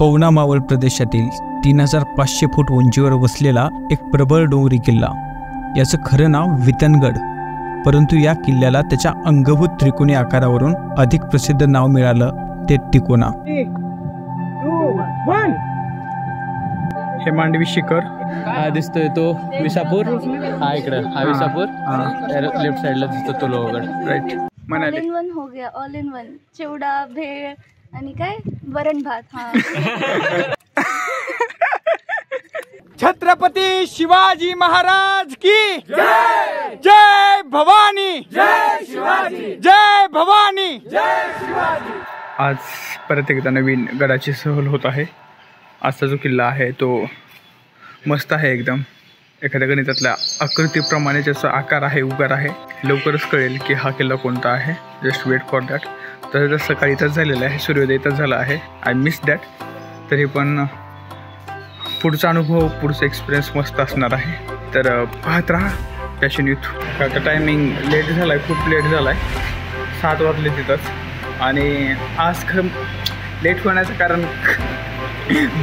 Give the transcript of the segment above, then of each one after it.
पवना मावळ प्रदेशातील 3500 फूट उंचीवर वसलेला एक प्रबळ डोंगरी किल्ला। याचं खरं नाव वितनगड, परंतु या किल्ल्याला त्याच्या अंगभूत त्रिकोणी आकारावरून अधिक प्रसिद्ध नाव मिळालं, ते तिकोना। हे मांडवी शिखर हा दिसतोय तो विसापूर, हा इकडं हा विसापूर, लेफ्ट साइडला दिसतो तो Lohagad. Right, all in one हो गया, all in one. Chivda, bhel आणि काय वरण भात। हा छत्रपती शिवाजी महाराज की जय, जय भवानी, जय शिवाजी, जय भवानी, जय शिवाजी। आज परत एकदा नवीन गडाची सहल होत आहे। आजचा जो किल्ला आहे तो मस्त आहे, एकदम एखाद्या गणितातल्या आकृतीप्रमाणे ज्याचा आकार आहे, उगार आहे। लवकरच कळेल की हा किल्ला कोणता आहे। Just wait for that. तर सकाळी इथंच झालेलं आहे, सूर्योदय इथंच झाला आहे। I miss that. तरी पण पुढचा अनुभव, पुढचा एक्सपिरियन्स मस्त असणार आहे। तर पाहत राहा पॅशन यूथ। आता टायमिंग लेट झाला आहे, खूप लेट झाला आहे, 7 वाजले तिथंच। आणि आज खरं लेट होण्याचं कारण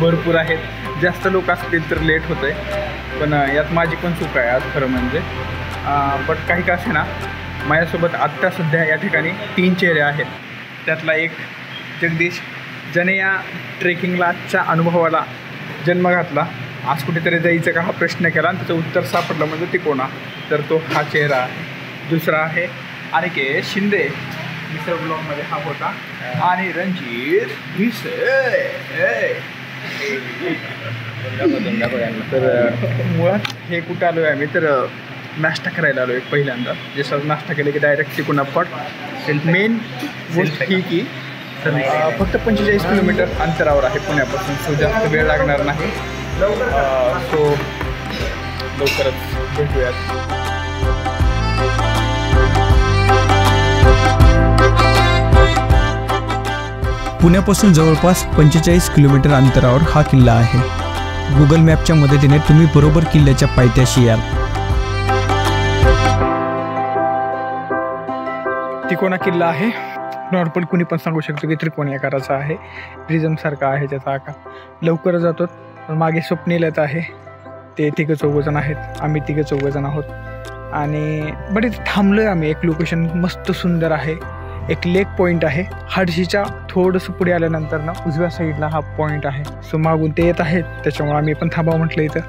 भरपूर आहेत, जास्त लोक असतील तर लेट होतं आहे, पण यात माझी पण चूक आहे आज खरं म्हणजे। बट काही का असे ना, माझ्यासोबत आत्ता सध्या या ठिकाणी 3 चेहरे आहेत। त्यातला एक जगदीश, ज्याने या ट्रेकिंगला आजच्या अनुभवाला जन्म घातला। आज कुठेतरी जायचं का हा प्रश्न केला आणि त्याचं उत्तर सापडलं म्हणजे तिकोना, तर तो हा चेहरा आहे। दुसरा आहे अनिकेत शिंदे, मिसळ ब्लॉगमध्ये हा होता। आणि रणजित भिसे। तर मुळात हे कुठं आलो आहे आम्ही, तर नाश्ता करायला आलो आहे पहिल्यांदा। जसं नाश्ता केलं की डायरेक्ट तिकोना पट। मेन गोष्ट ही की फक्त 45 किलोमीटर अंतरावर आहे पुण्यापासून, सो जास्त वेळ लागणार नाही। सो लवकरच भेटूयात। पुण्यापासून जवळपास 45 किलोमीटर अंतरावर हा किल्ला आहे। गुगल मॅपच्या मदतीने तुम्ही बरोबर किल्ल्याच्या पायथ्याशी याल। तिकोना किल्ला आहे। नॉर्मल कुणी पण सांगू शकतो की त्रिकोणी आकाराचा आहे, प्रिझमसारखा आहे त्याचा आकार। लवकर जातो, पण मागे स्वप्नील येत आहे। ते 3-4 आहेत, आम्ही 3-4 आहोत। आणि बरेच थांबलो आहे आम्ही। एक लोकेशन मस्त सुंदर आहे, एक लेक पॉईंट आहे। हाडशीच्या थोडंसं पुढे आल्यानंतर ना उजव्या साईडला हा पॉईंट आहे। सो मागून ते येत आहेत, त्याच्यामुळे आम्ही पण थांबावं म्हटलं इथं।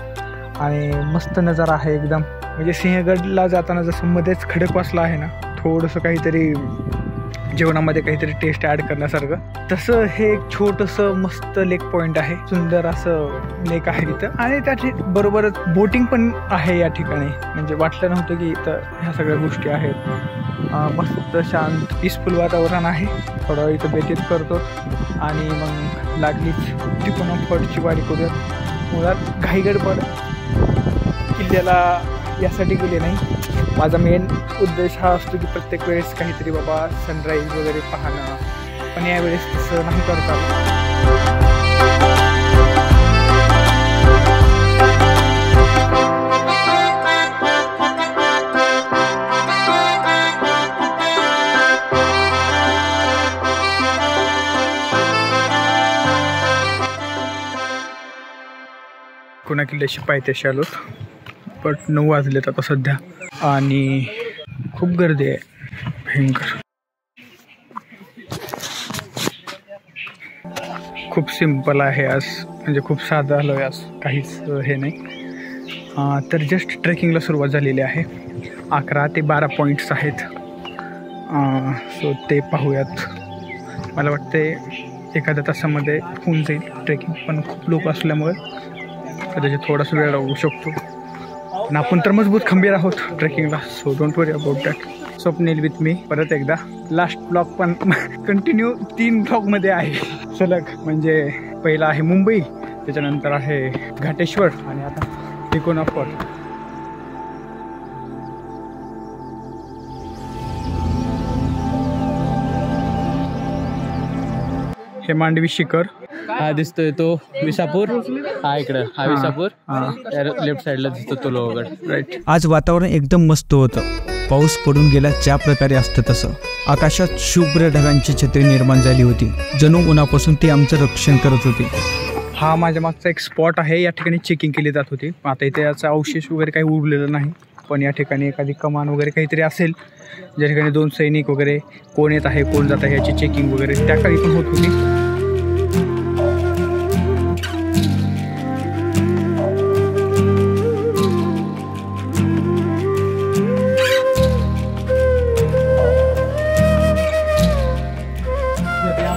आणि मस्त नजारा आहे एकदम, म्हणजे सिंहगडला जाताना जसं मध्येच खडक वाचला आहे ना, थोडंसं काहीतरी जेवणामध्ये काहीतरी टेस्ट ॲड करण्यासारखं, तसं हे एक छोटंसं मस्त लेक पॉईंट आहे। सुंदर असं लेक आहे तिथं। आणि त्या बरोबरच बोटिंग पण आहे या ठिकाणी। म्हणजे वाटलं नव्हतं की इथं ह्या सगळ्या गोष्टी आहेत। मस्त शांत पीसफुल वातावरण आहे। थोडा वेळ इथं व्यतीत करतो आणि मग लागलीच तिकोना फटची वारी करूयात। मुळात घाईगडपड किल्ल्याला यासाठी गेले नाही। माझा मेन उद्देश हा असतो की प्रत्येक वेळेस काहीतरी बाबा सनराईज वगैरे पाहणं, पण यावेळेस तसं नाही करता। तिकोना किल्ल्याशी पायथ्याशी आलो, पण 9 वाजलेत आता सध्या आणि खूप गर्दी आहे, भयंकर। खूप सिंपल आहे आज, म्हणजे खूप साधं आलो आहे आज, काहीच हे नाही। तर जस्ट ट्रेकिंगला सुरुवात झालेली आहे। 11 ते 12 पॉईंट्स आहेत। सो ते पाहूयात। मला वाटते एखाद्या तासामध्ये होऊन जाईल ट्रेकिंग, पण खूप लोक असल्यामुळे कदाचित थोडासा वेळ लागू शकतो। पण आपण तर मजबूत खंबीर आहोत ट्रेकिंगला, so don't worry about that. Swapnil with me परत एकदा। लास्ट ब्लॉग पण कंटिन्यू 3 ब्लॉगमध्ये आहे सलग। म्हणजे पहिला आहे मुंबई, त्याच्यानंतर आहे घाटेश्वर आणि आता तिकोना फॉट। हे मांडवी शिखर, हा दिसतोय तो विसापूर, हा इकडं हा विसापूर, लेफ्ट साइडला दिसतो तो लोहगड। राईट। आज वातावरण एकदम मस्त होतं। पाऊस पडून गेला ज्या प्रकारे असतं तसं आकाशात शुभ्र ढगांची छत्री निर्माण झाली होती. जणू उन्हापासून ती आमचं रक्षण करत होती. हा माझ्या मागचा एक स्पॉट आहे. या ठिकाणी चेकिंग केली जात होती. आता इथे याचा अवशेष वगैरे काही उरलेलं नाही, पण या ठिकाणी एखादी कमान वगैरे काहीतरी असेल, ज्या ठिकाणी 2 सैनिक वगैरे कोण येत आहे कोण जात आहे याची चेकिंग वगैरे त्या काळी पण होत होती.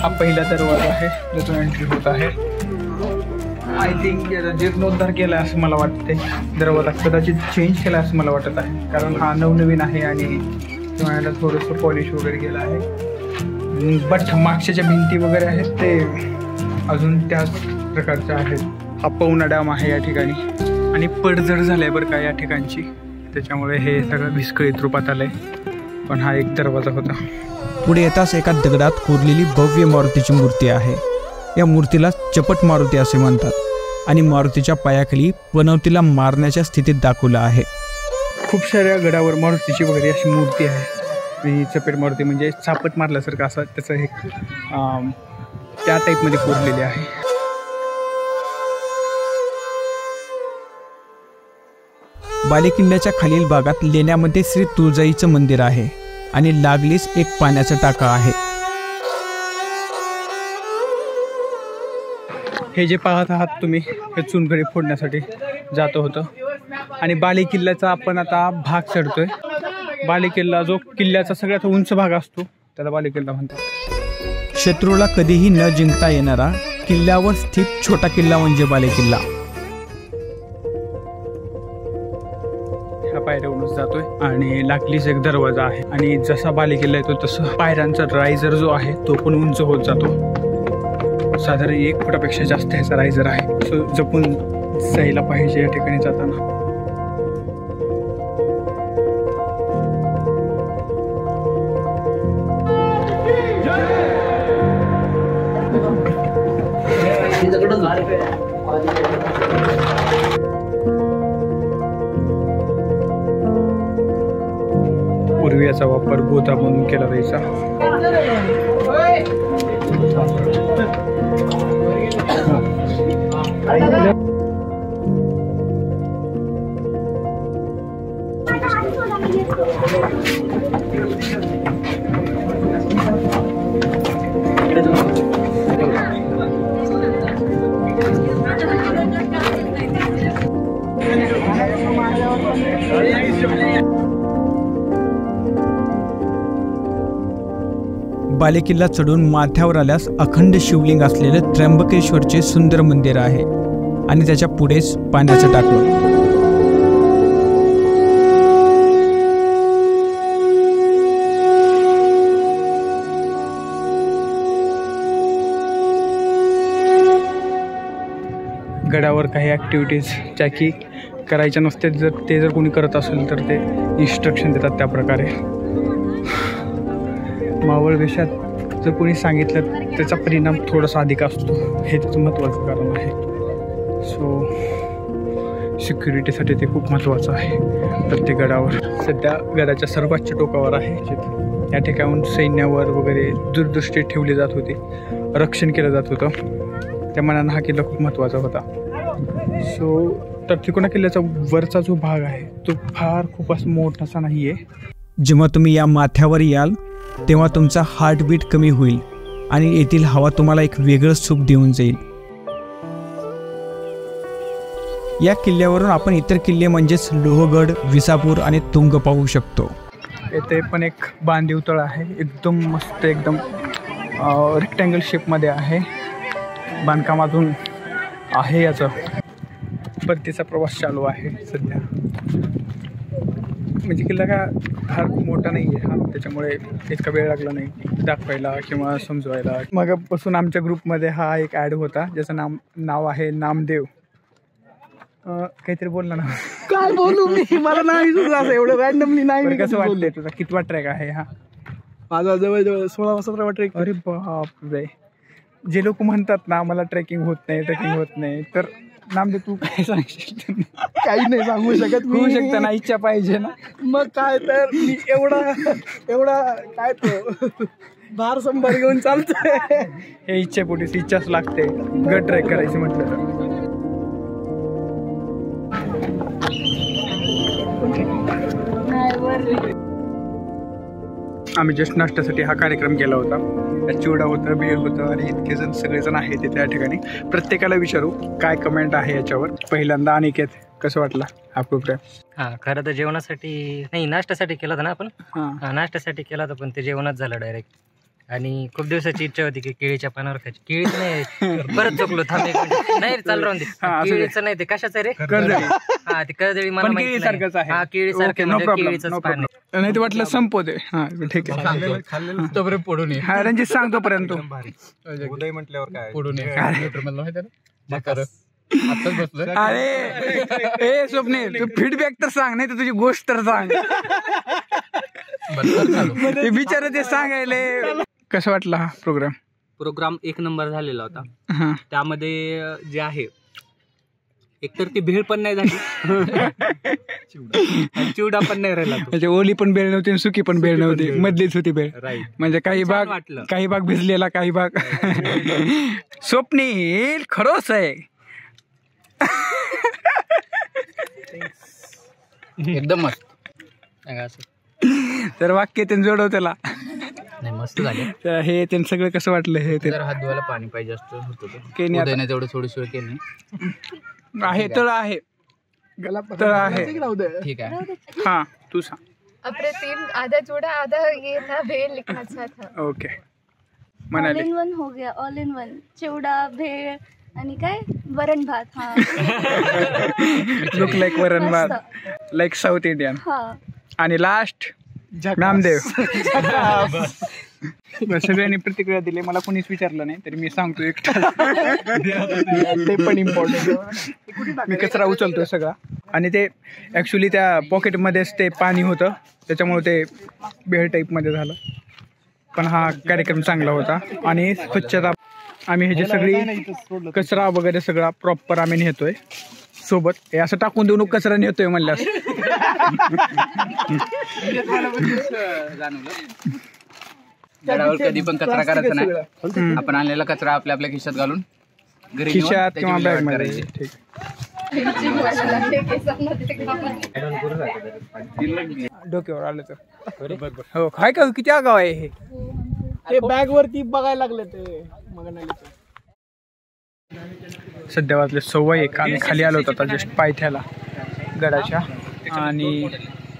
हा पहिला दरवाजा आहे ज्यातून एंट्री होत आहे. आय थिंक जीर्णोद्धार केला असं मला वाटते. दरवाजा कदाचित चेंज केला असं मला वाटत आहे, कारण हा नवनवीन आहे आणि तुम्हाला थोडंसं पॉलिश वगैरे केलं आहे. बट मागच्या ज्या भिंती वगैरे आहेत ते अजून त्याच प्रकारच्या आहेत. हा पवना डॅम आहे या ठिकाणी आणि पडझड झालं आहे बरं का या ठिकाणची, त्याच्यामुळे हे सगळं विस्कळीत रूपात आलं आहे. पण हा एक दरवाजा होता. पुढे येताच एका दगडात कोरलेली भव्य मारुतीची मूर्ती आहे. या मूर्तीला चपट मारुती असे म्हणतात आणि मारुतीच्या पायाखाली पनवतीला मारण्याच्या स्थितीत दाखवलं आहे. खूप साऱ्या गडावर मारुतीची वगैरे अशी मूर्ती आहे. ही चपेट मारुती म्हणजे चापट मारल्यासारखं असं त्याचं एक त्या टाईपमध्ये कोरलेली आहे. बालेकिल्ल्याच्या खालील भागात लेण्यामध्ये श्री तुळजाईचं मंदिर आहे आणि लागलीच एक पाण्याचा टाका आहे. हे जे पाहत आहात तुम्ही हे चुनखडी फोडण्यासाठी जात होतं आणि बालेकिल्ल्याचा आपण आता भाग चढतोय. बालेकिल्ला जो किल्ल्याचा सगळ्यात उंच भाग असतो त्याला बालेकिल्ला म्हणतात. शत्रूला कधीही न जिंकता येणारा किल्ल्यावर स्थित छोटा किल्ला म्हणजे बालेकिल्ला. ह्या पायऱ्यावरूनच जातोय आणि लागलीच एक दरवाजा आहे आणि जसा बालेकिल्ला येतो तसं पायऱ्यांचा रायझर जो आहे तो पण उंच होत जातो. साधारण 1 फुटापेक्षा जास्त ह्याचा रायझर आहे. सो जपून जायला पाहिजे या ठिकाणी जाताना. पूर्वी याचा वापर गोता म्हणून केला जायचा. बालेकिल्ला चढून माथ्यावर आल्यास अखंड शिवलिंग असलेलं त्र्यंबकेश्वरचे सुंदर मंदिर आहे आणि त्याच्या पुढेच पाण्याचं टाकं. गडावर काही ॲक्टिव्हिटीज ज्या की करायच्या नसते, जर कोणी करत असेल तर ते इन्स्ट्रक्शन देतात त्या प्रकारे. मावळ वेशात जर कोणी सांगितलं त्याचा परिणाम थोडासा अधिक असतो, हे त्याचं महत्त्वाचं कारण आहे. सो सिक्युरिटीसाठी ते खूप महत्त्वाचं आहे प्रत्येक गडावर. सध्या गडाच्या सर्वोच्च टोकावर आहे. या ठिकाणून सैन्यावर वगैरे दूरदृष्टी ठेवली जात होती, रक्षण केलं जात होतं. त्या मनानं हा किल्ला खूप महत्त्वाचा होता. सो तर तिकोना किल्ल्याचा वरचा जो भाग आहे तो खूप असं मोठासा नाही आहे. जेव्हा तुम्ही या माथ्यावर याल तेव्हा तुमचा हार्टबीट कमी होईल आणि येथील हवा तुम्हाला एक वेगळं सुख देऊन जाईल. या किल्ल्यावरून आपण इतर किल्ले म्हणजेच लोहगड, विसापूर आणि तुंग पाहू शकतो. येथे पण एक बांधीव तळ आहे, एकदम मस्त, एकदम रेक्टँगल शेपमध्ये आहे. बांधकामातून आहे याचं परतीचा प्रवास चालू आहे सध्या. म्हणजे किल्ला का फार मोठा नाही आहे हा, त्याच्यामुळे इतका वेळ लागला नाही दाखवायला किंवा समजवायला. मगापासून आमच्या ग्रुपमध्ये हा एक ॲड होता ज्याचं नाव आहे नामदेव. काहीतरी बोलला ना. काय बोलू मी, मला नाही सुचलं असं एवढं रॅन्डमली नाही. कसं वाटतंय तुझा कितवा ट्रॅक आहे हा? माझा जवळजवळ 16-17 ट्रेक. अरे बापरे. जे लोक म्हणतात ना मला ट्रेकिंग होत नाही तर नामदेव तू काय सांगशील? काही नाही सांगू शकत होऊ शकतं ना, इच्छा पाहिजे ना. मग काय तर मी एवढा काय तो भार संभार घेऊन चालतोय. हे इच्छेपोटीच इच्छाच लागते गट ट्रेक करायची म्हटलं तर. आम्ही जस्ट नाश्त्यासाठी हा कार्यक्रम केला होता. त्यात चिवडा होतं, भेळ होतं आणि इतके जण सगळेजण आहेत तिथे या ठिकाणी. प्रत्येकाला विचारू काय कमेंट आहे याच्यावर. पहिल्यांदा अनिकेत, कसं वाटला हा प्रोग्राम? हां, खरं तर जेवणासाठी नाही, नाश्त्यासाठी केला होता ना आपण. हां, नाश्त्यासाठी केला होता, पण ते जेवणच झालं डायरेक्ट. आणि खूप दिवसाची इच्छा होती की केळीच्या पानावर खायची. केळीच नाही, परत चुकलो, थांब एक मिनिट. नाही चालू राहून दे. केळीचं नाही, ते कशाचं रे? कर्दळी. हा, ते कर्दळी मला पण माहित केळी नाही. सारखंच आहे. हा, केळी सारखं नो प्रॉब्लेम, केळीचंच नो पान आहे. प्रॉब्लेम. नाही ते वाटलं संपवते. हा ठीक आहे, खाल्लेलं तोपर्यंत पडून ये. हा रणजित सांगतो पर्यंत. उदय म्हटल्यावर काय पडून ये. मला माहिती आहे ना, आताच बसलोय. अरे ए स्वप्नील, तू फीडबॅक तर सांग, नाही तर तुझी गोष्ट तर सांग. ते बिचार ते सांगायले. कसं वाटला हा प्रोग्राम एक नंबर झालेला होता. हा, त्यामध्ये जे आहे एकतर ती भेळ पण नाही झाली, चिवडा पण नाही राहिला तो. म्हणजे ओली पण बेळ नव्हती आणि सुकी पण बेळ नव्हती, मधलीच होती बेळ. राईट. म्हणजे काही भाग वाटलं. काही भाग भिजलेला, काही भाग. स्वप्नील खरोच आहे. एकदम मस्त. तर वाक्य ते जोडव त्याला. नाही, मस्त झाले. तर हे ते सगळं कसं वाटलं? हे ते जर हात धुवायला पाणी पाहिजे असतं होतं केनी आता- उदयने तेवढं थोडी सोय केली. आहे तळ आहे, तळ आहे. ठीक आहे. हा तू सांग. अप्रतिम, आधा चूड़ा आधा ये था, भेल लिखना था. ओके ऑल म्हणाले. इन वन हो गया, all in one. Chivda, bhel आणि काय वरण भात. हा लुक लाईक वरण भात, लाईक साऊथ इंडियन. हा. आणि लास्ट नामदेव. सगळ्यांनी प्रतिक्रिया दिली, मला कोणीच विचारलं नाही तरी मी सांगतो एकटा. ते पण इम्पॉर्टंट. मी कचरा उचलतोय सगळा. आणि ते ॲक्च्युली त्या पॉकेटमध्येच ते पाणी होतं, त्याच्यामुळे ते बेळ टाईपमध्ये झालं. पण हा कार्यक्रम चांगला होता. आणि स्वच्छता आम्ही ह्याची सगळी कचरा वगैरे सगळा प्रॉपर आम्ही नेतोय सोबत. हे असं टाकून देऊन कचरा नेतोय म्हणल्यास. झाडावर कधी पण कचरा करायचा नाही. आपण आणलेला कचरा आपल्या आपल्या खिशात घालून घरी नेऊन खिशात त्याची किंवा विल्हेवाट बॅग करायची. मध्ये. ठीक. डोक्यावर आलं तर हो. काय का किती आगाव आहे हे. ते बॅग वरती बघायला लागले ते मग नाही. सध्या वाजले 1:15. आम्ही खाली आलो होतो आता जस्ट पायथ्याला गडाच्या, आणि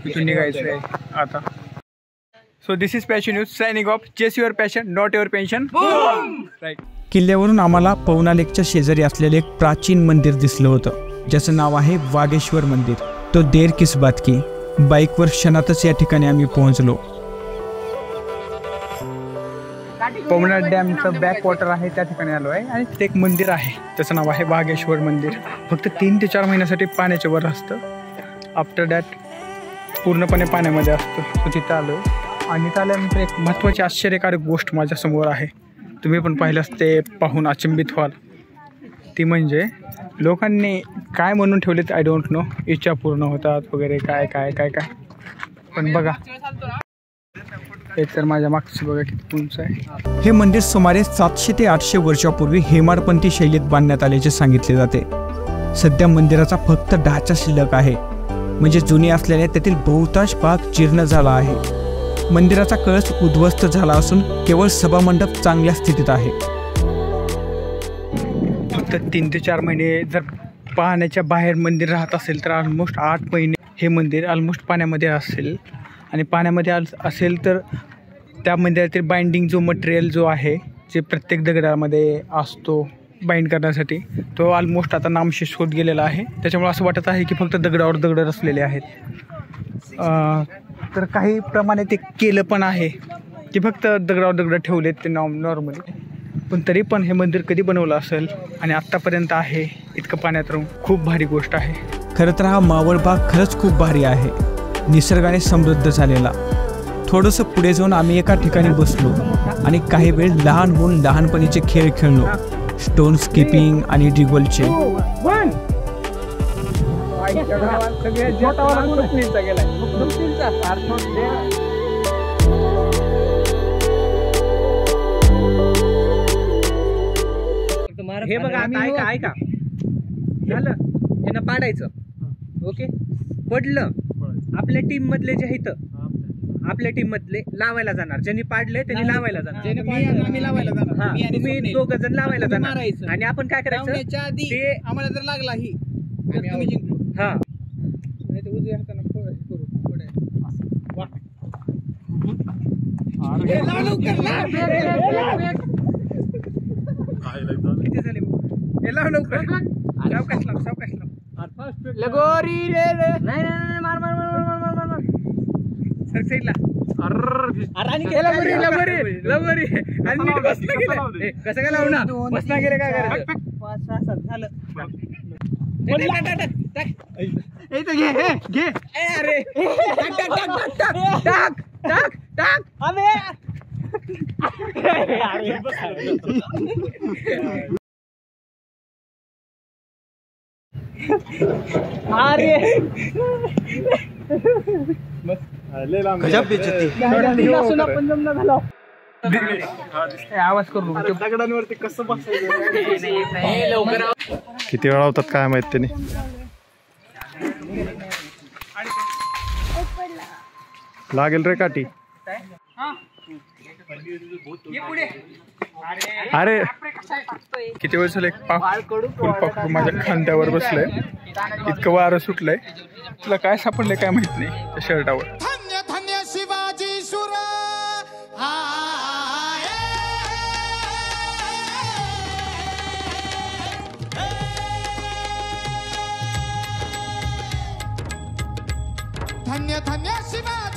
इथून निघायचं आहे आता. So this is Passion News signing off. Chase your passion, not your pension. Right. किल्ल्यावरून आम्हाला पवना लेकच्या शेजारी असलेले एक प्राचीन मंदिर दिसलं होतं, ज्याचं नाव आहे वागेश्वर मंदिर. तो देर किस बात की. बाईकवर क्षणातच या ठिकाणी आम्ही पोहोचलो. पवना डॅमचं बॅक वॉटर आहे त्या ठिकाणी आलो आहे. आणि तिथे एक मंदिर आहे, त्याचं नाव आहे वागेश्वर मंदिर. फक्त 3 ते 4 महिन्यासाठी पाण्याच्या वर असतं. आफ्टर दॅट पूर्णपणे पाण्यामध्ये असतं. सो तिथं आलो. आणि तिथं आल्यानंतर एक महत्त्वाची आश्चर्यकारक गोष्ट माझ्यासमोर आहे. तुम्ही पण पाहिलंच, ते पाहून अचंबित व्हाल. ती म्हणजे लोकांनी काय म्हणून ठेवलेत आय डोंट नो, इच्छा पूर्ण होतात वगैरे काय काय काय काय. पण बघा, एक तर माझ्या मागचं बघा किती उंच आहे. हे मंदिर सुमारे 700 ते 800 वर्षापूर्वी हेमाडपंथी शैलीत बांधण्यात आल्याचे सांगितले जाते. सध्या मंदिराचा फक्त ढाचा शिल्लक आहे, म्हणजे जुनी असल्याने त्यातील बहुतांश भाग जीर्ण झाला आहे. मंदिराचा कळस उद्ध्वस्त झाला असून केवळ सभामंडप चांगल्या स्थितीत आहे. फक्त 3 ते 4 महिने जर पाण्याच्या बाहेर मंदिर राहत असेल तर ऑलमोस्ट 8 महिने हे मंदिर ऑलमोस्ट पाण्यामध्ये असेल. आणि पाण्यामध्ये असेल तर त्या मंदिरातील बाइंडिंग जो मटेरियल जो आहे, जे प्रत्येक दगडामध्ये असतो बाइंड करण्यासाठी, तो ऑलमोस्ट आता नामशेष होत गेलेला आहे. त्याच्यामुळे असं वाटत आहे की फक्त दगडावर दगड रचलेले आहेत. तर काही प्रमाणे ते केलं पण आहे की फक्त दगडावर दगड ठेवलेत ते नॉर्मली. पण तरी पण हे मंदिर कधी बनवलं असेल आणि आत्तापर्यंत आहे इतकं पाण्यात राहून खूप भारी गोष्ट आहे. खरं तर हा मावळ भाग खरंच खूप भारी आहे, निसर्गाने समृद्ध झालेला. थोडंसं पुढे जाऊन आम्ही एका ठिकाणी बसलो आणि काही वेळ लहान होऊन लहानपणीचे खेळ खेळलो. स्टोन स्किपिंग आणि डिगोलचे. हे बघा आता ऐका झालं यांना पाडायचं. ओके पडलं आपल्या टीम मधले जे आहेत आपल्या टीम मधले लावायला जाणार. ज्यांनी पाडले त्यांनी लावायला जाणार. तुम्ही दोघं जण लावायला जाणार आणि आपण काय करायचं ते आम्हाला जर लागला ही तर तुम्ही जिंकलो. हा उजव्या हाताने करू पुढे. किती झाले हे लाव लवकर. सावकाश लाव. लगोरी रे रे. नाही मार मार मार मार मार मार मार. सर साईडला. लगोरी आणि नीट बसलं गेलं. कसं काय लावू ना बसला गेले काय करायचं. 5-6 झालं. घे अरे टाक आवाज करू दगडांवरती कसं बसायचं. किती वेळा होतात काय माहित त्यांनी. लागेल रे काठी. अरे किती वेळ झालं फुलपाखरू माझ्या खांद्यावर बसलंय. इतकं वारं सुटलंय. तुला काय सापडलंय काय माहित नाही त्या शर्टावर. धन्य धन्य शिवाजी शुर. धन्य धन्य शिवाजी.